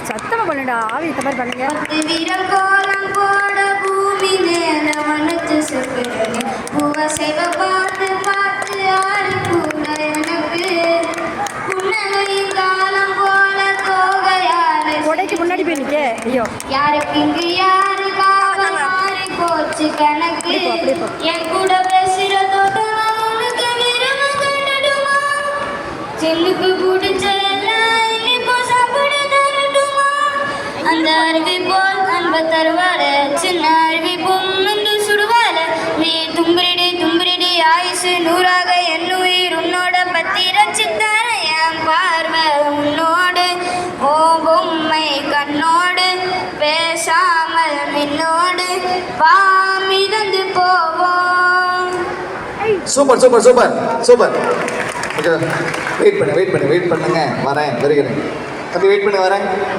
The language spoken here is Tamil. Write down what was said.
சத்தமா பண்ணுடா, ஆவி இந்த மாதிரி பண்ணுங்க. வீரம் கோலம் போட பூமி மேல வனத்து செல்கிறேன். பூவசைவ பார்த்து பார்த்து ஆறு கூட எனக்கு புன்னகையின் காலம் போல தோகையால கொடைக்கு முன்னாடி போய் நிக்க. ஐயோ, யாருக்கு இங்கு யாரு காவல் மாறி போச்சு கணக்கு. என் கூட பேசுற தோட்டம் உனக்கு விரும்ப கண்டுடுமா? செல்லுக்கு பிடிச்ச எல்லாம் இப்போ சாப்பிட தரட்டுமா? அந்த அருவி போல் அன்ப தருவார சின்ன அருவி பொண்ணு சுடுவார. நீ தும்பிரிடி ஆயுசு நூறாக என் உயிர் உன்னோட பத்தி ரச்சித்தார. என் பார்வை உன்னோடு ஓ பொம்மை கண்ணோடு பேசாமல் மின்னோடு பாமிதந்து போவோம். Super super super super. Wait பண்ணுங்க வரேன் வருகிறேன். தம்பி வெயிட் பண்ணி வரேன்.